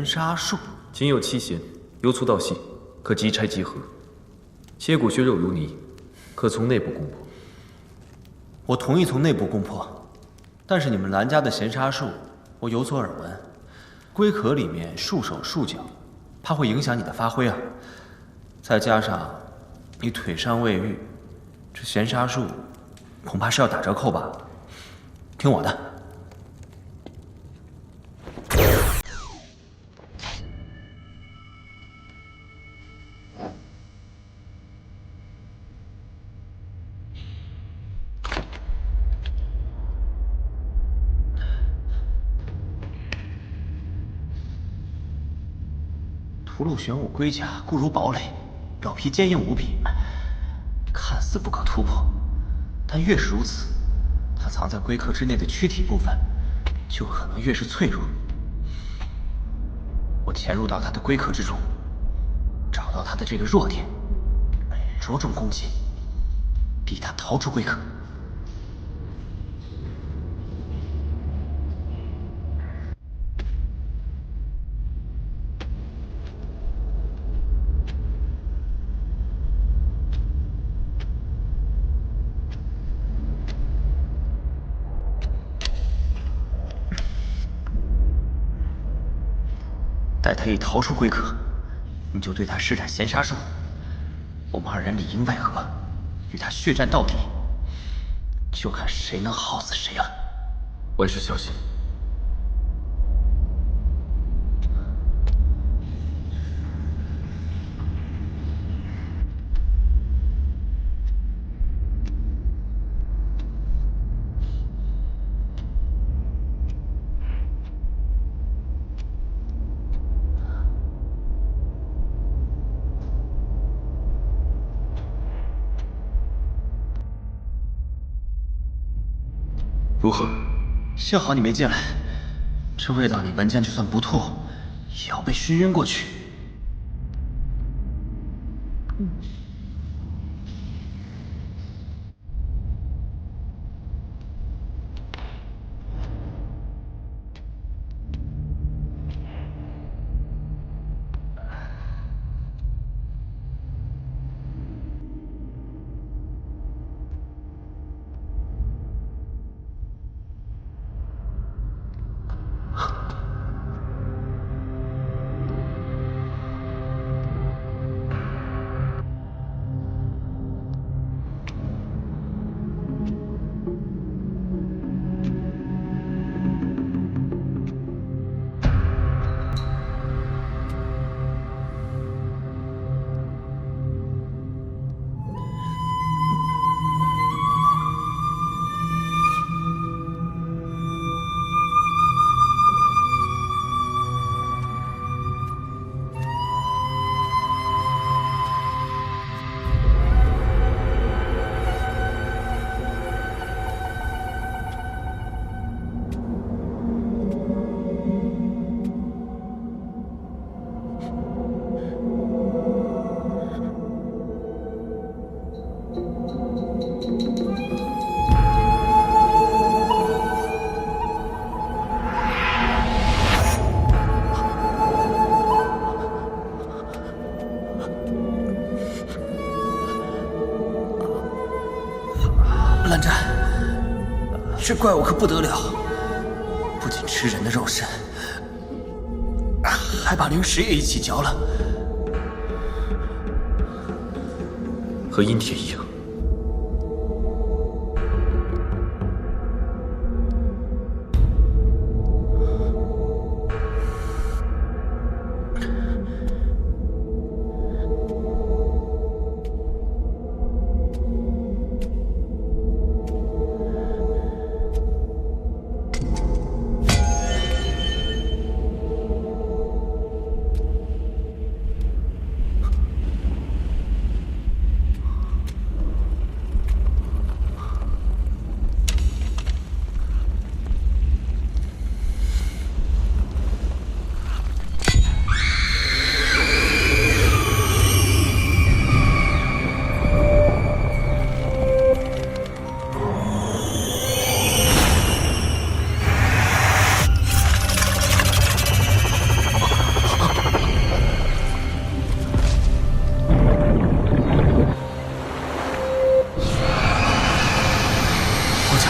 神杀术，仅有7弦，由粗到细，可即拆即合。切骨血肉如泥，可从内部攻破。我同意从内部攻破，但是你们蓝家的弦杀术，我有所耳闻，龟壳里面束手束脚，怕会影响你的发挥啊。再加上你腿伤未愈，这弦杀术恐怕是要打折扣吧？听我的。 屠戮玄武龟甲固如堡垒，表皮坚硬无比，看似不可突破，但越是如此，它藏在龟壳之内的躯体部分就可能越是脆弱。我潜入到它的龟壳之中，找到它的这个弱点，着重攻击，逼它逃出龟壳。 待他一逃出龟壳，你就对他施展弦杀术。我们2人里应外合，与他血战到底，就看谁能耗死谁了。万事小心。如何？幸好你没进来，这味道你闻见就算不吐，也要被熏晕过去。蓝湛，这怪物可不得了，不仅吃人的肉身，还把灵石也一起嚼了，和阴铁一样。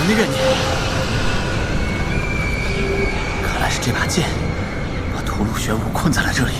承认你。看来是这把剑把屠戮玄武困在了这里。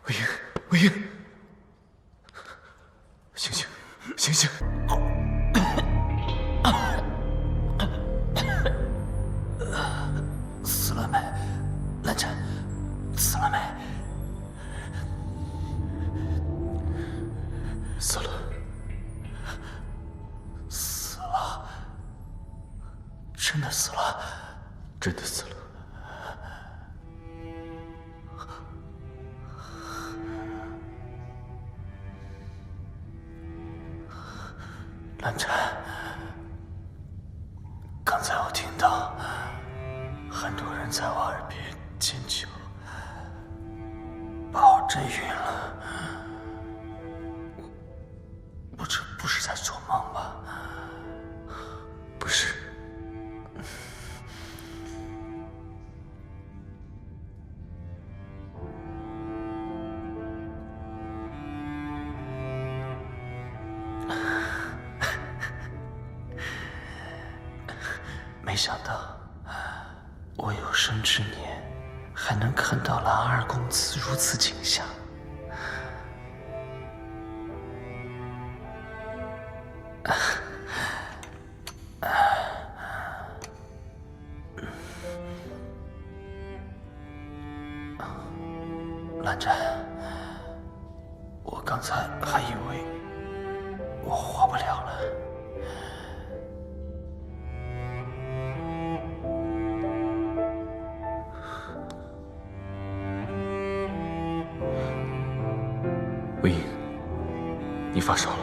魏婴，魏婴，醒醒，醒醒！死了没？蓝湛，死了没？死了，死了，真的死了，真的死了。蓝湛，刚才我听到很多人在我耳边尖叫，把我震晕了。我这不是在做梦吧？不是。没想到，我有生之年还能看到蓝二公子如此景象。蓝湛，我刚才还以为我活不了了。魏婴，你发烧了。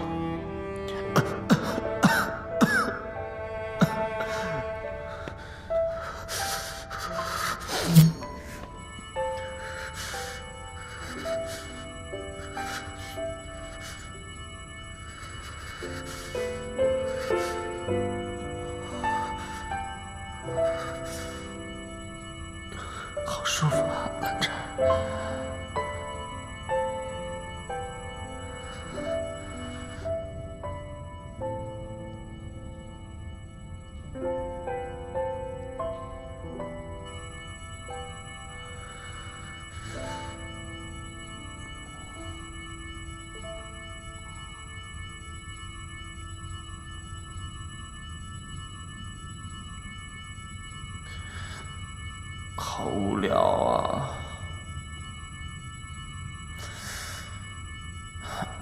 好舒服啊，蓝湛。好无聊啊！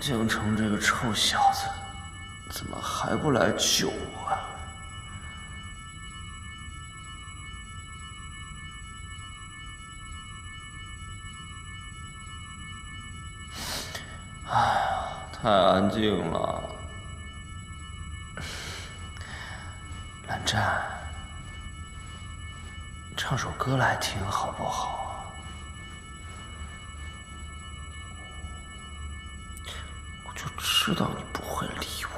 京城这个臭小子，怎么还不来救我啊？哎呀，太安静了。蓝湛，唱首歌来听好不好啊？我就知道你不会理我。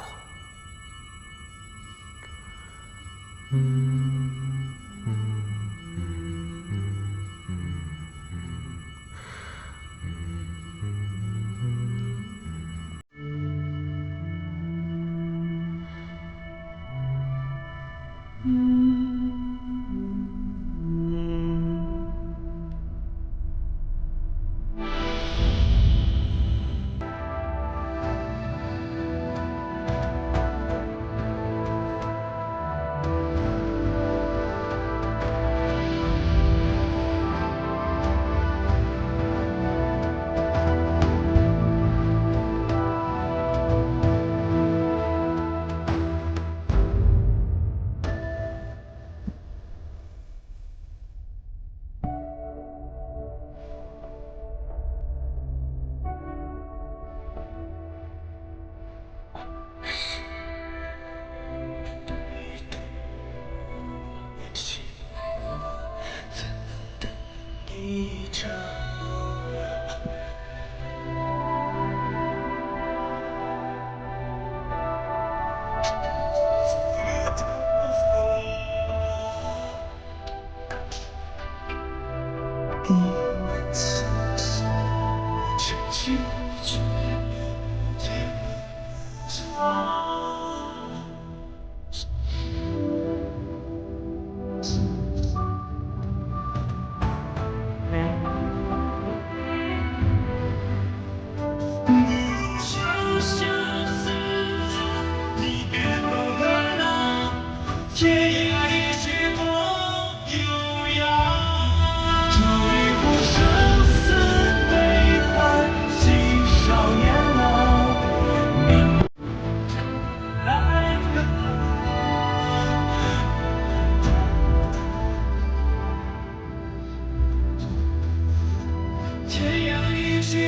好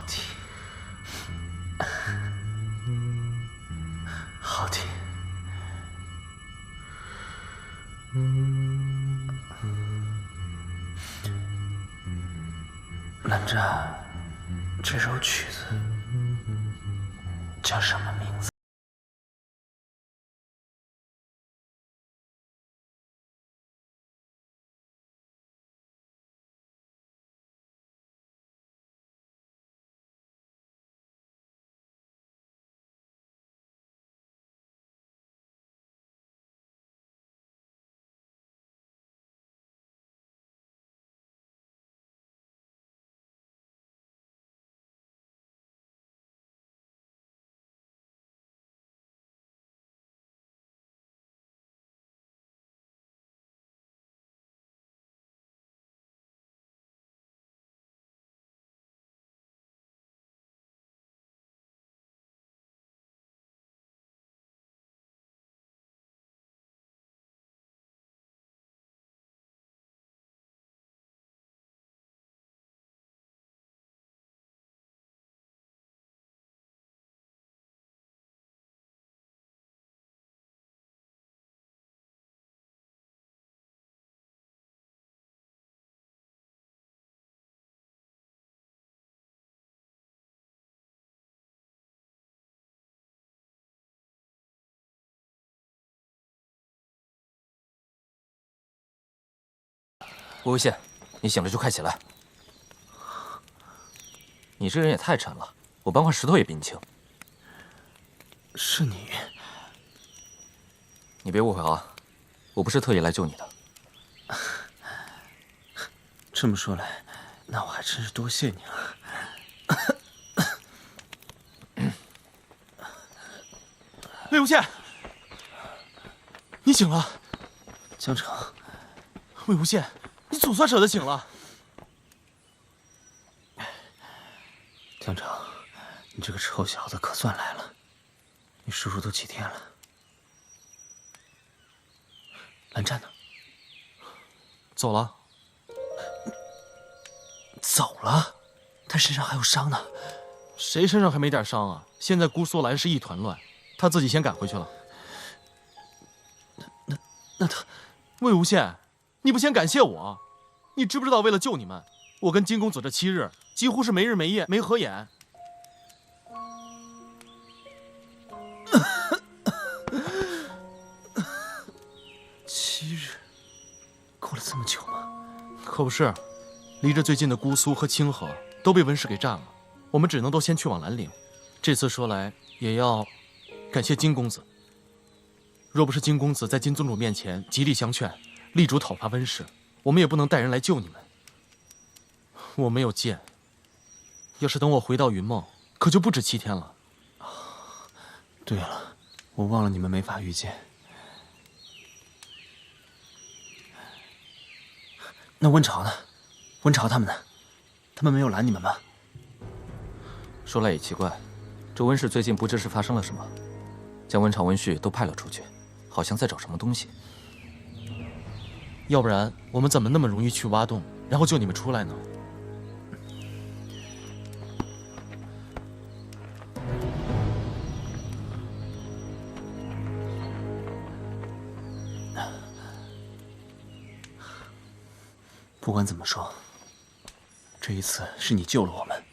听，好听。蓝湛，这首曲子叫什么名字？魏无羡，你醒了就快起来！你这人也太沉了，我搬块石头也比你轻。是你？你别误会啊，我不是特意来救你的。这么说来，那我还真是多谢你了。魏无羡，你醒了。江城，魏无羡，你总算舍得醒了。江城，你这个臭小子可算来了。你叔叔都几天了？蓝湛呢？走了。走了？他身上还有伤呢。谁身上还没点伤啊？现在姑苏兰是一团乱，他自己先赶回去了。那他，魏无羡，你不先感谢我？你知不知道为了救你们，我跟金公子这7日几乎是没日没夜没合眼。7日，过了这么久吗？可不是，离着最近的姑苏和清河都被温氏给占了，我们只能都先去往兰陵。这次说来也要感谢金公子，若不是金公子在金宗主面前极力相劝，力主讨伐温氏，我们也不能带人来救你们。我没有剑，要是等我回到云梦，可就不止7天了。对了，我忘了你们没法遇见。那温潮呢？温潮他们呢？他们没有拦你们吗？说来也奇怪，这温氏最近不知是发生了什么，将温晁、温煦都派了出去，好像在找什么东西。要不然我们怎么那么容易去挖洞，然后救你们出来呢？不管怎么说，这一次是你救了我们，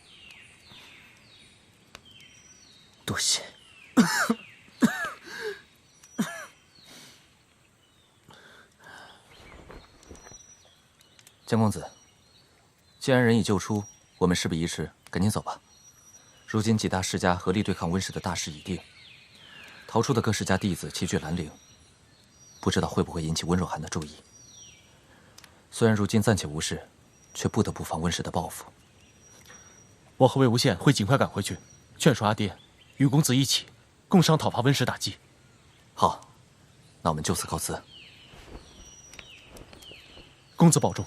多谢。江公子，既然人已救出，我们事不宜迟，赶紧走吧。如今几大世家合力对抗温氏的大势已定，逃出的各世家弟子齐聚兰陵，不知道会不会引起温若寒的注意。虽然如今暂且无事，却不得不防温氏的报复。我和魏无羡会尽快赶回去，劝说阿爹，与公子一起，共商讨伐温氏大计。好，那我们就此告辞。公子保重。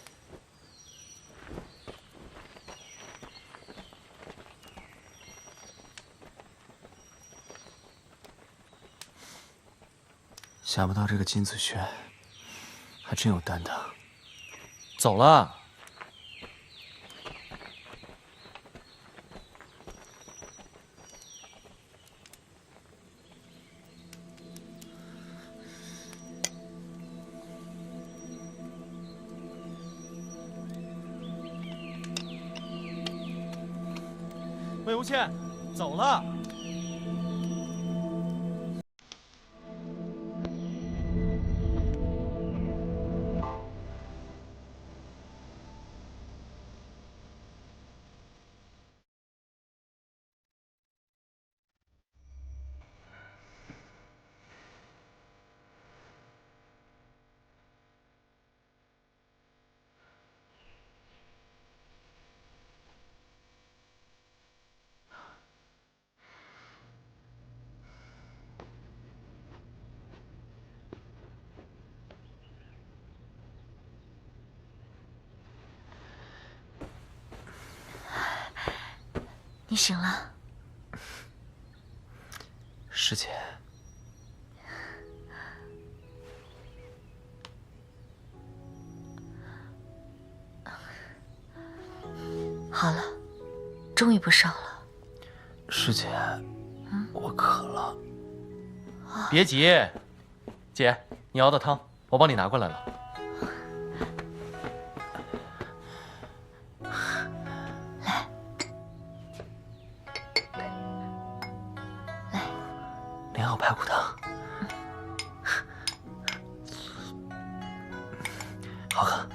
想不到这个金子轩还真有担当。走了。魏无羡，走了。你醒了，师姐。好了，终于不烧了。师姐，我渴了。别急，姐，你熬的汤我帮你拿过来了。莲藕排骨汤，好喝。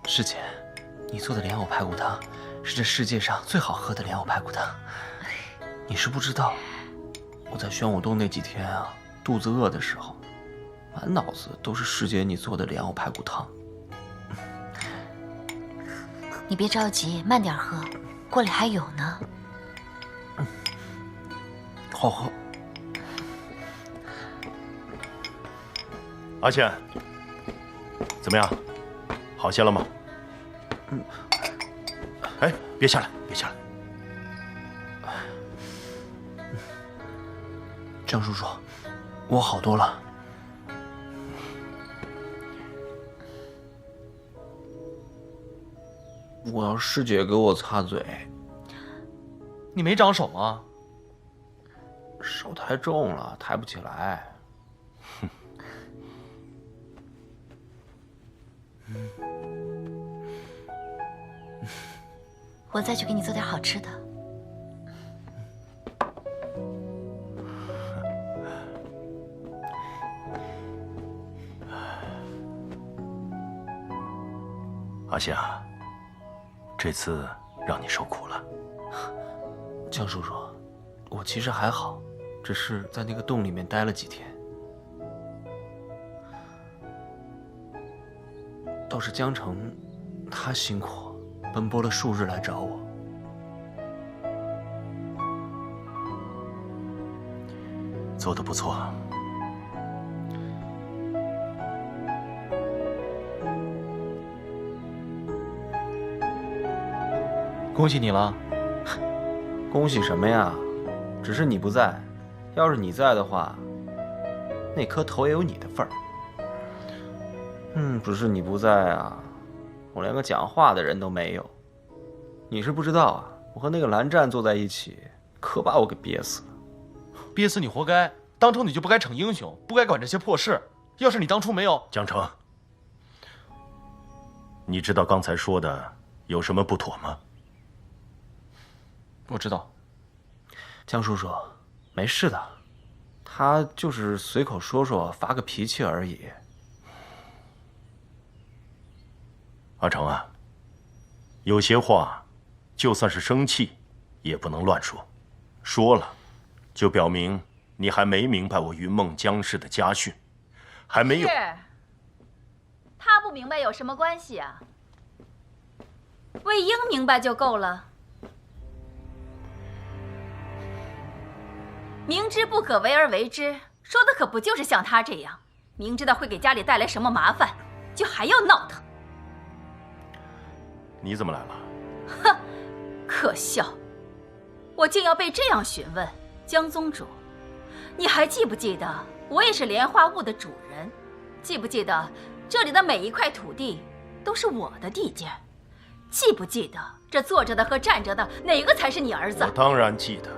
师姐，你做的莲藕排骨汤是这世界上最好喝的莲藕排骨汤。你是不知道，我在玄武洞那几天啊，肚子饿的时候，满脑子都是师姐你做的莲藕排骨汤。你别着急，慢点喝，锅里还有呢。好喝。阿倩，怎么样？好些了吗？哎，别下来，别下来。江叔叔，我好多了。我要师姐给我擦嘴。你没长手吗？手太重了，抬不起来。我再去给你做点好吃的。阿羡啊，这次让你受苦了。江叔叔，我其实还好，只是在那个洞里面待了几天。倒是江城，他辛苦，奔波了数日来找我。做得不错。恭喜你了。恭喜什么呀？只是你不在，要是你在的话，那颗头也有你的份儿。只是你不在啊，我连个讲话的人都没有。你是不知道啊，我和那个蓝湛坐在一起，可把我给憋死了。憋死你活该！当初你就不该逞英雄，不该管这些破事。要是你当初没有江城，你知道刚才说的有什么不妥吗？我知道。江叔叔，没事的，他就是随口说说，发个脾气而已。阿成啊，有些话，就算是生气，也不能乱说。说了，就表明你还没明白我云梦江氏的家训，还没有。是，他不明白有什么关系啊？魏婴明白就够了。明知不可为而为之，说的可不就是像他这样，明知道会给家里带来什么麻烦，就还要闹腾。你怎么来了？哼，可笑！我竟要被这样询问，江宗主，你还记不记得我也是莲花坞的主人？记不记得这里的每一块土地都是我的地界？记不记得这坐着的和站着的哪个才是你儿子？我当然记得。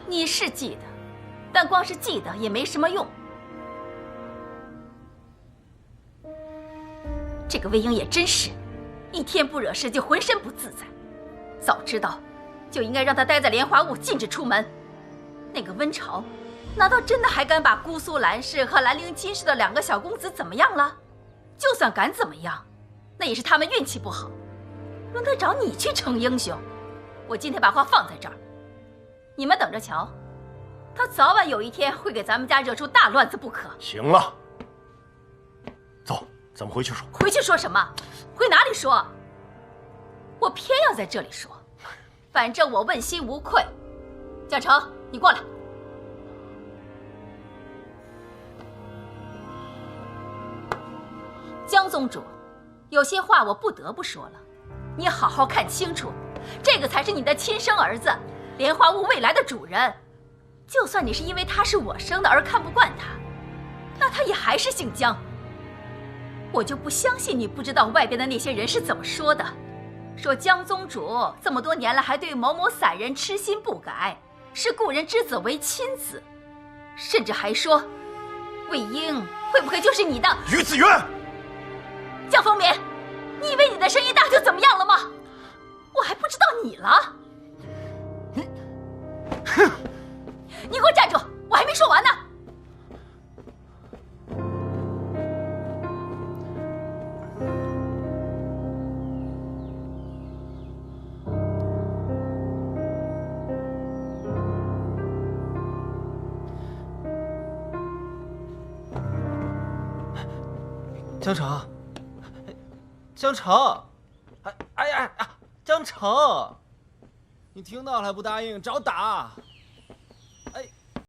你是记得，但光是记得也没什么用。这个魏婴也真是，一天不惹事就浑身不自在。早知道，就应该让他待在莲花坞，禁止出门。那个温潮，难道真的还敢把姑苏兰氏和兰陵金氏的2个小公子怎么样了？就算敢怎么样，那也是他们运气不好，轮得着你去逞英雄？我今天把话放在这儿，你们等着瞧，他早晚有一天会给咱们家惹出大乱子不可。行了，走，咱们回去说。回去说什么？回哪里说？我偏要在这里说，反正我问心无愧。江城，你过来。江宗主，有些话我不得不说了，你好好看清楚，这个才是你的亲生儿子，莲花坞未来的主人。就算你是因为他是我生的而看不惯他，那他也还是姓江。我就不相信你不知道外边的那些人是怎么说的，说江宗主这么多年来还对某某散人痴心不改，视故人之子为亲子，甚至还说魏婴会不会就是你的于子渊。江风眠，你以为你的声音大就怎么样了吗？我还不知道你了。哼！你给我站住！我还没说完呢。江城，江城，哎呀，江城，你听到了还不答应，找打！